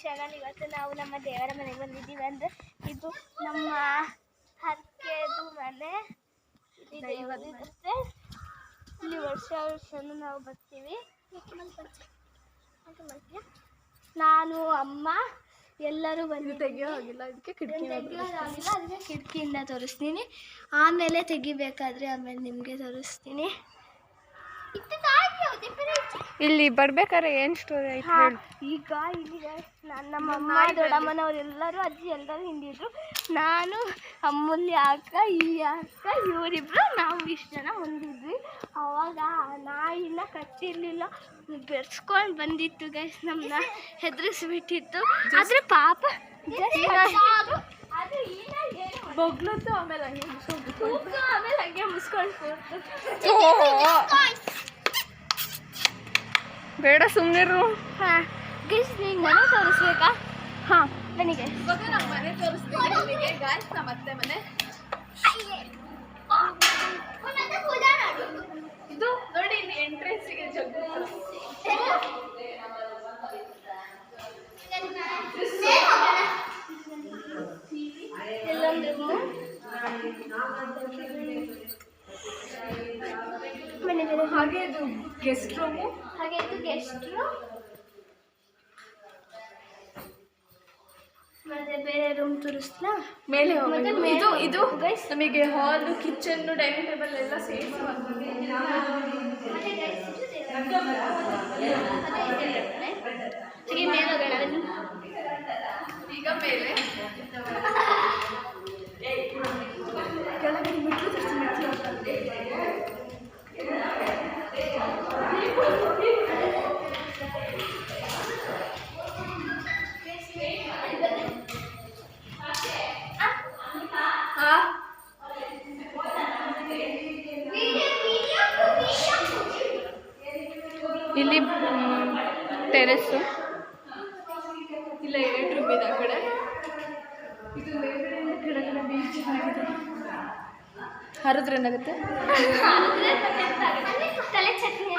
Channel. ಇವತ್ತು ನಾವು ನಮ್ಮ ದೇವರ ಮನೆಗೆ ಬಂದಿದ್ದೀವಿ. ಅಂದರೆ ಇದು ನಮ್ಮ ಹರಕೆದು ಮನೆ. ಇರುತ್ತೆ ಇಲ್ಲಿ ವರ್ಷ ವರ್ಷನೂ ನಾವು ಬರ್ತೀವಿ. ನಾನು ಅಮ್ಮ ಎಲ್ಲರೂ ಬಂದು ತೆಗಿಯೋ ಹಾಗಿಲ್ಲ, ಅದಕ್ಕೆ ಅದಕ್ಕೆ ಕಿಟಕಿಯಿಂದ ತೋರಿಸ್ತೀನಿ. ಆಮೇಲೆ ತೆಗಿಬೇಕಾದ್ರೆ ಆಮೇಲೆ ನಿಮಗೆ ತೋರಿಸ್ತೀನಿ. ಇಲ್ಲಿ ಬರ್ಬೇಕಾದ್ರೆ ಏನು ಸ್ಟೋರಿ ಆಯ್ತು? ಈಗ ಇಲ್ಲಿಗೆ ನಮ್ಮಮ್ಮ ದೊಡ್ಡಮ್ಮನವರೆಲ್ಲರೂ ಅಜ್ಜಿ ಎಲ್ಲರೂ ಹಿಂದಿದ್ರು. ನಾನು ಅಮ್ಮಲ್ಲಿ ಅಕ್ಕ ಈ ಅಕ್ಕ ಇವರಿಬ್ರು ನಾವು ಇಷ್ಟು ಜನ ಮುಂದಿದ್ವಿ. ಅವಾಗ ನಾಯಿನ ಕಟ್ಟಿರಲಿಲ್ಲ, ಬೆರ್ಸ್ಕೊಂಡು ಬಂದಿತ್ತು ಗೈಸ್. ನಮ್ಮನ್ನ ಹೆದರಿಸ್ಬಿಟ್ಟಿತ್ತು. ಆದರೆ ಪಾಪ ಬೊಗ್ಲತ್ತು, ಆಮೇಲೆ ಹಂಗೆ ಮುಸ್ಕೊಂಡು ಕೂತು. ಬೇಡ ಸುಮ್ಮನಿರು. ಹಾಂ ಗೈಸ್, ನಿಂಗೆ ಮನೆ ತೋರಿಸ್ಬೇಕಾ? ಹಾಂ ನನಗೆ ನಮ್ಮ ಮನೆ ತೋರಿಸ್ತೀನಿ ನಿಮಗೆ ಗಾಯ್ಸ್. ನಮ್ಮ ಅತ್ತೆ ಮನೆ ಇದು ನೋಡಿ. ಇಲ್ಲಿ ಎಂಟ್ರೆನ್ಸಿಗೆ ಜಗ್ಗು ಎಲ್ಲೊಂದು ಮನೆ ಬೇರೆ. ಹಾಗೆ ಇದು ಗೆಸ್ಟ್ ರೂಮು. ಹಾಗೆ ಇದು ಗೆಸ್ಟ್ ರೂಮ್. ಮತ್ತೆ ಬೇರೆ ರೂಮ್ ತೋರಿಸ್ಲಾ? ಮೇಲೆ ಇದು ಇದು ನಮಗೆ ಹಾಲು, ಕಿಚನ್ನು, ಡೈನಿಂಗ್ ಟೇಬಲ್ ಎಲ್ಲ ಸೇರಿಸಿ ಈಗ ಮೇಲೆ ಕೆಳಗೆ ಇಲ್ಲಿ ಟೆರೆಸ್ಸು. ಇಲ್ಲ 2 ರೂಮ್ ಇದೆ ಆ ಕಡೆ. ಇದು ಮೇಲ್ಗಡೆಯಿಂದ ಕೆಳಗಡೆ ಬೀಚ್ ಚೆನ್ನಾಗಿದೆ. ಹರಿದ್ರೆ ಏನಾಗುತ್ತೆ? ತಲೆ ಚಟ್ನಿ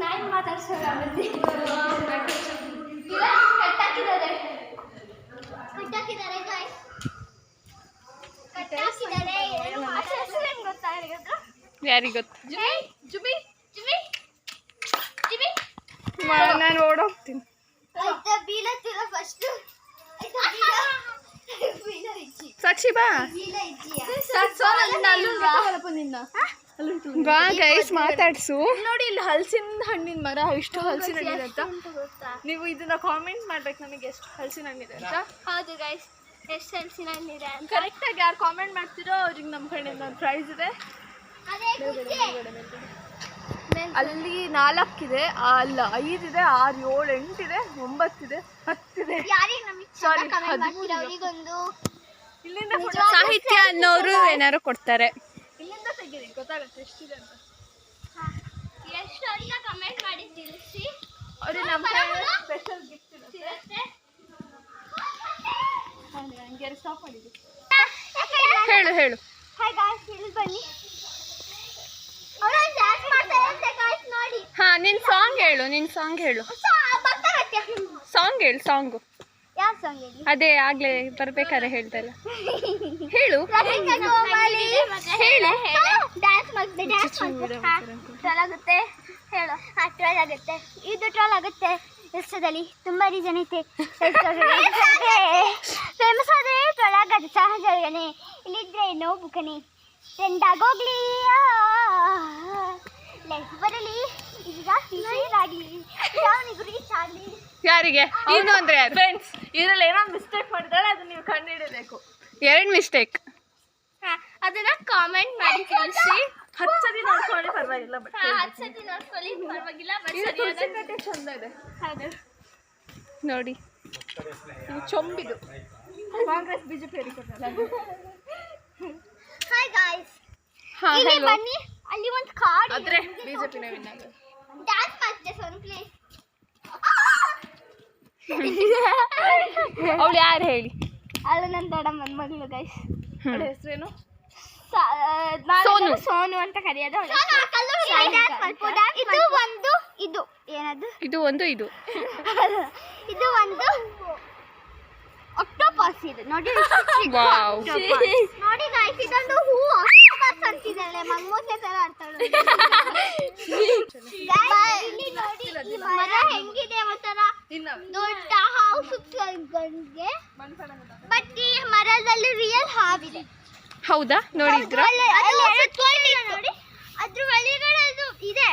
ನಾನು ಮಾತಾಡ್ಸೋಲ್ಲ. ಯಾರಿಗೆ ಗೊತ್ತು? ನಾನು ಓಡೋಗ್ತೀನಿ. ಸಾಕ್ಷಿ ಬಾ. ಗೈಸ್ ಮಾತಾಡ್ಸು. ನೋಡಿ ಇಲ್ಲಿ ಹಲಸಿನ ಹಣ್ಣಿನ ಮರ. ಇಷ್ಟು ಹಲಸಿನ ಹಣ್ಣಿದೆ ಅಂತ ನೀವು ಇದನ್ನ ಕಾಮೆಂಟ್ ಮಾಡ್ಬೇಕು ನಮಗೆ ಎಷ್ಟು ಹಲಸಿನ ಹಣ್ಣಿದೆ ಅಂತ. ಹೌದು ಗೈಸ್, ಎಷ್ಟು ಹಲಸಿನ ಹಣ್ಣಿದೆ ಅಂತ ಕರೆಕ್ಟಾಗಿ ಯಾರು ಕಾಮೆಂಟ್ ಮಾಡ್ತಿರೋ ಅವ್ರಿಗೆ ನಮ್ಮ ಕಡೆಯಿಂದ ಒಂದು ಪ್ರೈಸ್ ಇದೆ. ಅಲ್ಲಿ 4 ಇದೆ, ಅಲ್ಲ 5 ಇದೆ, 6, 7, 8 ಇದೆ, 9 ಇದೆ, 10 ಇದೆ. ಇಲ್ಲಿಂದ ಸಾಹಿತ್ಯ ಅನ್ನೋರು ಏನಾರು ಕೊಡ್ತಾರೆ. ಇಲ್ಲಿಂದ ತೆಗೀರಿ, ಗೊತ್ತಾಗುತ್ತೆ ಎಷ್ಟಿದೆ ಅಂತ. ಎಷ್ಟು ಅಂತ ಕಮೆಂಟ್ ಮಾಡಿ ತಿಳಿಸಿ. ಅವ್ರಿಗೆ ನಮ್ಮ ಸ್ಪೆಷಲ್ ಗಿಫ್ಟ್ ಇರುತ್ತೆ. ಹಂಗೆ ಸ್ಟಾಪ್ ಮಾಡಿದ್ವಿ. ಹೇಳು ಹೇಳು. ಹಾಯ್ ಗಾಯ್ಸ್, ಇಲ್ಲಿ ಬನ್ನಿ. ಅವರು ಡ್ಯಾನ್ಸ್ ಮಾಡ್ತಾರೆ ಅಂತ ಗಾಯ್ಸ್ ನೋಡಿ. ಹಾ, ನಿನ್ನ ಸಾಂಗ್ ಹೇಳು. ನಿನ್ನ ಸಾಂಗ್ ಹೇಳು. ಸಾಂಗ್ ಹೇಳು. ಸಾಂಗು ಯಾವ ಸಾಂಗ್ ಹೇಳಿ? ಅದೇ ಆಗ್ಲೇ ಬರ್ಬೇಕಾದ್ರೆ ಹೇಳ್ದಲ್ಲ, ಹೇಳು. ಹೇಳು. ಡ್ಯಾನ್ಸ್ ಮಾಡ್ತೆ. ಟ್ರೋಲ್ ಆಗುತ್ತೆ. ಹೇಳು. ಟ್ರೋಲ್ ಆಗುತ್ತೆ. ಇದು ಟ್ರೋಲ್ ಆಗುತ್ತೆ. ಇನ್ಸ್ಟಾದಲ್ಲಿ ತುಂಬ ರೀಸನ್ ಐತೆ. ಫೇಮಸ್ ಆದರೆ ಟ್ರೋಲ್ ಆಗೋದು ಸಹಜನೇ. ಇಲ್ಲಿದ್ರೆ ನೋ ಬುಕನೆ ಟ್ರೆಂಡ್ ಆಗೋಗ್ಲಿ, ಲೈಫ್ ಬರಲಿ, ಈಗ ಆಗಲಿ, ಯಾವನಿಗೂ ರೀಚ್ ಆಗಲಿ. ಯಾರಿಗೆ? ಇನ್ನು ಅಂದ್ರೆ ಫ್ರೆಂಡ್ಸ್, ಇದರಲ್ಲಿ ಏನೋ ಮಿಸ್ಟೇಕ್ ಮಾಡಿದಾಳೆ, ಅದನ್ನ ನೀವು ಕಂಡುಹಿಡಬೇಕು. 2 ಮಿಸ್ಟೇಕ್. ಅದನ್ನ ಕಾಮೆಂಟ್ ಮಾಡಿ ತಿಳಿಸಿ. 10 ಸತಿ ನೋಡ್ಕೊಳ್ಳಿ ಪರವಾಗಿಲ್ಲ. 10 ಸತಿ ನೋಡ್ಕೊಳ್ಳಿ ಪರವಾಗಿಲ್ಲ. ಚಂದ ಇದೆ. ಹೌದು ನೋಡಿ, ಇದು ಚೊಂಬಿದು. ಕಾಂಗ್ರೆಸ್ ಬಿಜೆಪಿ ಹಾಯ್ ಗಾಯ್ಸ್, ಇಲ್ಲಿ ಬನ್ನಿ. ಅಲ್ಲಿ ಒಂದು ಕಾರ್ಡ್ ಆದ್ರೆ ಬಿಜೆಪಿನೇ ವಿನ್ ಆಗುತ್ತೆ. ಡ್ಯಾನ್ಸ್ ಮಾಡ್ತಿದೆ ಸೋನು ಪ್ಲೀಸ್. ಅವಳು ಯಾರು ಹೇಳಿ? ಅದು ನನ್ನ ದೊಡ್ಡಮ್ಮನ ಮಗಳು ಗೈಸ್. ಅವಳ ಹೆಸರೇನು? ಸೋನು. ಸೋನು ಅಂತ ಕರೆಯೋದು. ಇದು ಒಂದು ಇದು ಏನದು? ಇದು ಒಂದು ಇದು ಇದು ಒಂದು ಆಕ್ಟೋಪಸ್ ಇದೆ ನೋಡಿ. ವಾವ್ ನೋಡಿ ಗೈಸ್, ಇದೊಂದು ಹೂ ಆಕ್ಟೋಪಸ್ ಅಂತಿದ್ದಾಳೆ, ಮಂಗೋಸೆ ತರ ಆಡ್ತಾಳೆ. ಇಲ್ಲಿ ನೋಡಿ ಈ ಮರ ಹೆಂಗಿದೆ ಒಂಥರ ದೊಡ್ಡ ಹಾವು ಸುತ್ತಂಗೆ. ಬಟ್ ಈ ಮರದಲ್ಲಿ ರಿಯಲ್ ಹಾವಿದೆ. ಹೌದಾ? ನೋಡಿದ್ರ? ನೋಡಿ ಅದ್ರ ಒಳಗಡೆ ಅದು ಇದೆ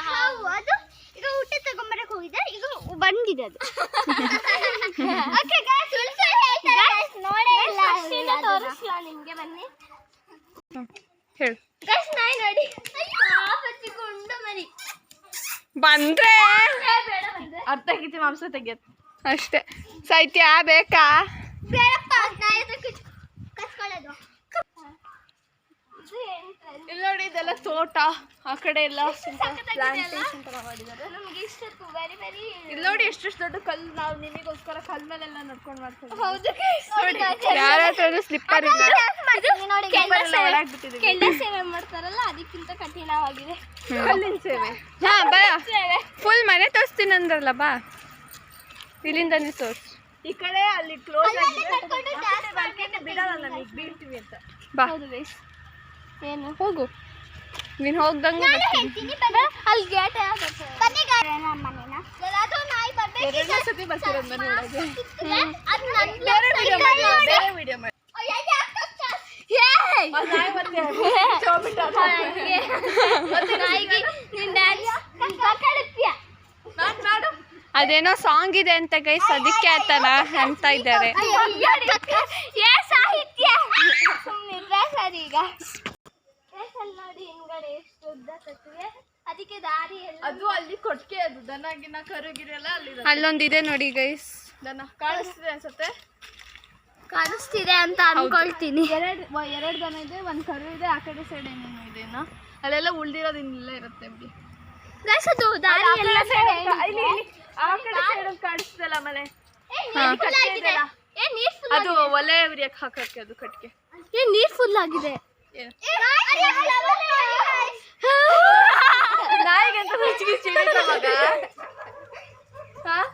ಹಾವು. ಅದು ಈಗ ಊಟ ತಗೊಂಬರಕ್ ಹೋಗಿದೆ, ಈಗ ಬಂದಿದೆ ಅದು. ನೋಡೇ ಇಲ್ಲ, ತೋರಿಸ್ಲಾ ನಿಮ್ಗೆ? ಬನ್ನಿ ಹೇಳು. ನಾಯಿ ನೋಡಿ, ಗುಂಡು ಮರಿ ಬಂದ್ರೆ ಬೇಡ ಬಂದ್ರೆ ಅರ್ಧ ಕೆಜಿ ಮಾಂಸ ತೆಗಿಯತ್ ಅಷ್ಟೇ. ಸಾಹಿತ್ಯ ಬೇಕಾ? ಬೇಡಪ್ಪ, ನಾಯಿ ಕಸ್ಕೊಳ್ಳೋದು. ಇಲ್ಲಿ ನೋಡಿ, ಇದೆಲ್ಲ ತೋಟ, ಆ ಕಡೆ ಎಲ್ಲ ಪ್ಲಾಂಟೇಶನ್ ತರ ಮಾಡಿದ್ದಾರೆ. ನಮ್ಗೆ ಇಷ್ಟ ವೆರಿ ವೆರಿ. ಇಲ್ಲಿ ನೋಡಿ ಎಷ್ಟೆಷ್ಟು ದೊಡ್ಡ ಕಲ್ಲು, ನಾವು ನಿಮಗೋಸ್ಕರ ಕಲ್ ಮೇಲೆಲ್ಲ ನಡ್ಕೊಂಡು ಮಾಡ್ತೀವಿ. ಹೌದು, ಯಾರ ಹತ್ರ ಸ್ಲಿಪ್ಪರ್ ಇದೆ ನೋಡಿ. ಒಳಗ್ಬಿಟ್ಟಿದ್ದೀವಿ. ಕೆಂಡ ಸೇವೆ ಮಾಡ್ತಾರಲ್ಲ, ಅದಕ್ಕಿಂತ ಕಠಿಣವಾಗಿದೆ ಕಲ್ಲಿನ ಸೇವೆ. ಹಾ ಬಾ, ಫುಲ್ ಮನೆ ತೋರಿಸ್ತೀನಿ ಅಂದ್ರಲ್ಲ, ಬಾ ಇಲ್ಲಿಂದಾನೆ ತೋರ್ಸು. ಈ ಕಡೆ ಅಲ್ಲಿ ಕ್ಲೋಸ್ ಆಗಿದೆ, ಬಿಡಲ್ಲ ನಮಗೆ, ಬೀಳ್ತೀವಿ ಅಂತ. ಬಾ ಏನು ಹೋಗು, ನೀನು ಹೋಗ್ದಂಗೆ ಅಲ್ಲಿ ಗೇಟ್ ಎರಡನೇ ಸತಿ ಬರ್ತಿರೋದು ಮನೆ ಒಳಗೆ. ವಿಡಿಯೋ ಮಾಡಿ ಅದೇನೋ ಸಾಂಗ್ ಇದೆ ಅಂತ ಗೈಸ್, ಅದಕ್ಕೆ ಆತನ ಅಂತ ಇದ್ದಾರೆ. ಸಾಹಿತ್ಯ ಸರಿ. ಈಗ ನೋಡಿ ಹಿಂಗಡೆ ಎಷ್ಟು ಉದ್ದ ಕಟ್ಟಿಗೆ, ಅದಕ್ಕೆ ದಾರಿ ಎಲ್ಲ. ಅದು ಅಲ್ಲಿ ಕೊಟ್ಟಿಗೆ, ಅದು ದನ ಗಿನ ಕರುಗಿರಿ ಎಲ್ಲ ಅಲ್ಲಿ. ಅಲ್ಲೊಂದಿದೆ ನೋಡಿ ಗೈಸ್, ದನ ಕಾಣಿಸ್ತಿದೆ ಅನ್ಸುತ್ತೆ. ಕಾಣಿಸ್ತಿದೆ ಅಂತ ಅನ್ಕೊಳ್ತೀನಿ. ಎರಡು ದನ ಇದೆ, ಒಂದು ಕರು ಇದೆ, ಆ ಕಡೆ ಸೈಡ್ ಏನೇನು ಇದೆ ಇನ್ನು. ಅಲ್ಲೆಲ್ಲ ಉಳ್ದಿರೋದು ಇನ್ನೆಲ್ಲ ಇರುತ್ತೆ ಬಿಡಿ. ಅದು ದಾರಿ ಎಲ್ಲ ಆ ಕಡೆ ಸೈಡ್ ಕಾಣಿಸ್ತಲ್ಲ ಮನೆ, ನೀರ್ ಫುಲ್ ಅದು ಒಲೆ ಉರಿಯಕ್ಕೆ ಹಾಕಕ್ಕೆ, ಅದು ಕಟ್ಟಿಗೆ. ನೀರ್ ಫುಲ್ ಆಗಿದೆ. ನಾಯಿಗಂತ ಹೆಚ್ಚಿಗೆ ಚಿಡಿತ ಮಗ. Hi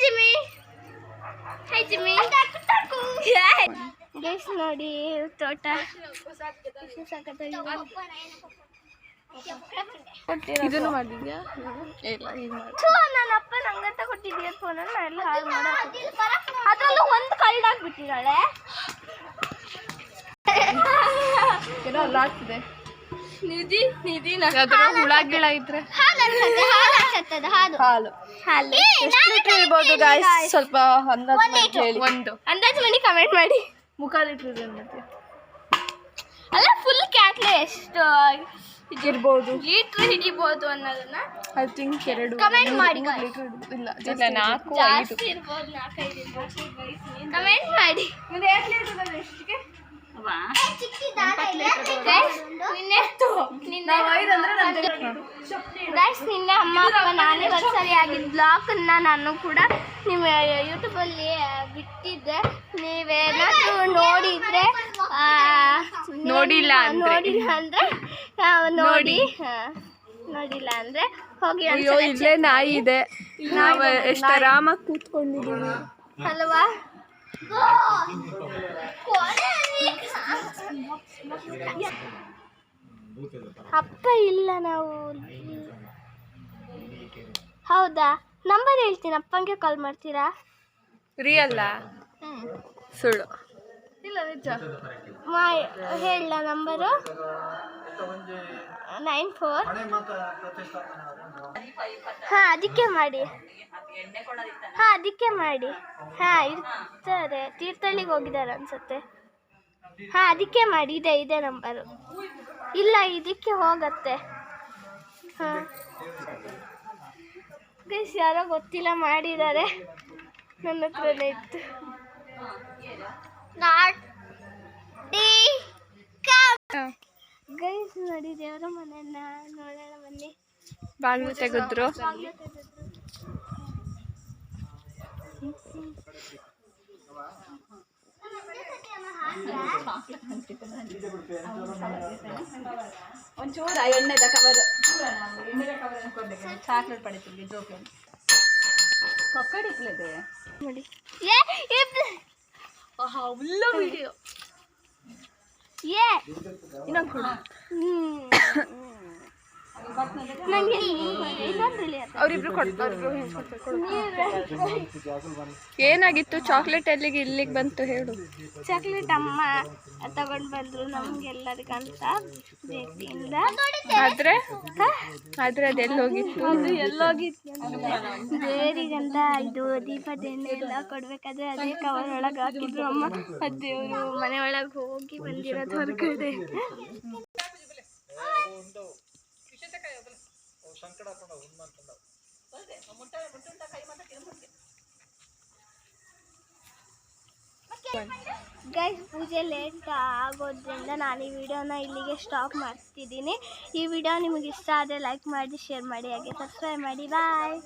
Jimmy, hi Jimmy. Guys ನೋಡಿ ತೋಟ ಇದನ್ನು ಮಾಡಿದ್ಯಾ? ಇಲ್ಲ, ಈಗ ಮಾಡಿ. ನನ್ನ ಅಪ್ಪ ನಂಗಂತ ಕೊಟ್ಟಿದ್ದೀಯ ಫೋನನ್ನು, ನಾ ಎಲ್ಲ ಹಾಳು ಮಾಡ. ಅದ್ರಲ್ಲೂ ಒಂದು ಕಳ್ಳಾಗ್ಬಿಟ್ಟಿದ್ದಾಳೆ. ಏನೋ ಅಲ್ಲ ಆಗ್ತಿದೆ. ನಿಧಿ ಹುಳ ಗಿಳ ಇದ್ರೆ ಹಾಲು ಹಾಲು ಎಷ್ಟು ಲೀಟರ್ ಇರ್ಬೋದು ಗಾಯ್ಸ್? ಸ್ವಲ್ಪ ಅಂದಾಜು ಹೇಳಿ. ಒಂದು ಅಂದಾಜು ಮಾಡಿ ಕಮೆಂಟ್ ಮಾಡಿ. 3/4 ಲೀಟರ್ ಇದೆ ಮತ್ತೆ. ಅಲ್ಲ ಫುಲ್ ಕ್ಯಾಟ್ಲೆ ಎಷ್ಟು ಇರ್ಬೋದು, ಲೀಟರ್ ಹಿಡಿಬಹುದು ಅನ್ನೋದನ್ನ ಐ ಥಿಂಕ್ 2 ಕಮೆಂಟ್ ಮಾಡಿ. ಲೀಟರ್ ಇಲ್ಲ, 4, 5 ಜಾಸ್ತಿ ಇರ್ಬೋದು, 4-5 ಇರ್ಬೋದು. ಕಮೆಂಟ್ ಮಾಡಿ. ಒಂದು 8 ಲೀಟರ್ ಇದೆ ಎಷ್ಟಿಗೆ? ನಿನ್ನೆ ಅಮ್ಮ ಅಪ್ಪನ ಆನಿವರ್ಸರಿ ಆಗಿದ್ದ ಬ್ಲಾಗನ್ನ ನಾನು ಕೂಡ ನಿಮ್ಮ ಯೂಟ್ಯೂಬಲ್ಲಿ ಬಿಟ್ಟಿದ್ದೆ. ನೀವೇನಾದರೂ ನೋಡಿದ್ರೆ ನೋಡಿಲ್ಲ ಅಂದ್ರೆ ನೋಡಿ, ನೋಡಿಲ್ಲ ಅಂದ್ರೆ ಹೋಗಿ. ಅಯ್ಯೋ ಇಲ್ಲೇ ನಾಯಿ ಇದೆ, ನಾವು ಎಷ್ಟು ಆರಾಮಾಗಿ ಕೂತ್ಕೊಂಡಿದ್ದೀವಿ ಅಲ್ವಾ? ಅಪ್ಪ ಇಲ್ಲ, ನಾವು ಹೌದಾ? ನಂಬರ್ ಹೇಳ್ತೀನಿ, ಅಪ್ಪಂಗೆ ಕಾಲ್ ಮಾಡ್ತೀರಾ? ರಿಯಲ್ಲ ಸುಳ್ಳು ಇಲ್ಲ ನಿಜ. ಹೇಳ ನಂಬರು 94. ಹಾಂ ಅದಕ್ಕೆ ಮಾಡಿ, ಹಾಂ ಅದಕ್ಕೆ ಮಾಡಿ. ಹಾಂ ಇರ್ತಾರೆ, ತೀರ್ಥಹಳ್ಳಿಗೆ ಹೋಗಿದ್ದಾರೆ ಅನ್ಸುತ್ತೆ. ಹಾಂ ಅದಕ್ಕೆ ಮಾಡಿ, ಇದೆ ನಂಬರು. ಇಲ್ಲ ಇದಕ್ಕೆ ಹೋಗತ್ತೆ. ಹಾಂ ಗೈಸ್ ಯಾರೋ ಗೊತ್ತಿಲ್ಲ ಮಾಡಿದ್ದಾರೆ, ನನ್ನ ಹತ್ರನೇ ಇತ್ತು. ಗೈಸ್ ನೋಡಿ ದೇವರ ಮನೆಯನ್ನ ನೋಡೋಣ ಬನ್ನಿ. ಬಾಗಿಲು ತೆಗೆದ್ರು. ಒಂಚೂರು ಎಣ್ಣೆದ ಕವರ್ ಚಾಕ್ಲೇಟ್ ಪಡಿತೀವಿ ಜೋಕೆ ಕೊಕ್ಕಡಿಕ್ಲಿದೆ ನೋಡಿ ವಿಡಿಯೋ ಇನ್ನೊಂದು ಕೊಡು. ನಂಗೆ ಇನ್ನೊಂದು ಅವರಿಬ್ರು ಏನಾಗಿತ್ತು? ಚಾಕ್ಲೇಟ್ ಎಲ್ಲಿಗೆ ಇಲ್ಲಿಗೆ ಬಂತು ಹೇಳು. ಚಾಕ್ಲೇಟ್ ಅಮ್ಮ ತಗೊಂಡು ಬಂದ್ರು ನಮ್ಗೆಲ್ಲರಿಗಂತ ಬೇಕಿಂದ. ಆದ್ರೆ ಅದೆಲ್ಲಿ ಹೋಗಿತ್ತು? ಅದು ಎಲ್ಲೋಗಿತ್ತು ದೇವರಿಗಂತ ಇದು ದೀಪದ ಎಣ್ಣೆ ಎಲ್ಲ ಕೊಡ್ಬೇಕಾದ್ರೆ ಅದೇ ಕವರ್ ಒಳಗೆ ಹಾಕಿದ್ರು ಅಮ್ಮ. ಅದು ದೇವರು ಮನೆ ಒಳಗೆ ಹೋಗಿ ಬಂದಿರೋದು ಹೊರಗಡೆ. ಗೈಸ್, ಪೂಜೆ ಲೇಟ್ ಆಗೋದ್ರಿಂದ ನಾನು ಈ ವಿಡಿಯೋನ ಇಲ್ಲಿಗೆ ಸ್ಟಾಪ್ ಮಾಡ್ತಿದ್ದೀನಿ. ಈ ವಿಡಿಯೋ ನಿಮಗೆ ಇಷ್ಟ ಆದರೆ ಲೈಕ್ ಮಾಡಿ, ಶೇರ್ ಮಾಡಿ, ಹಾಗೆ ಸಬ್ಸ್ಕ್ರೈಬ್ ಮಾಡಿ. ಬಾಯ್.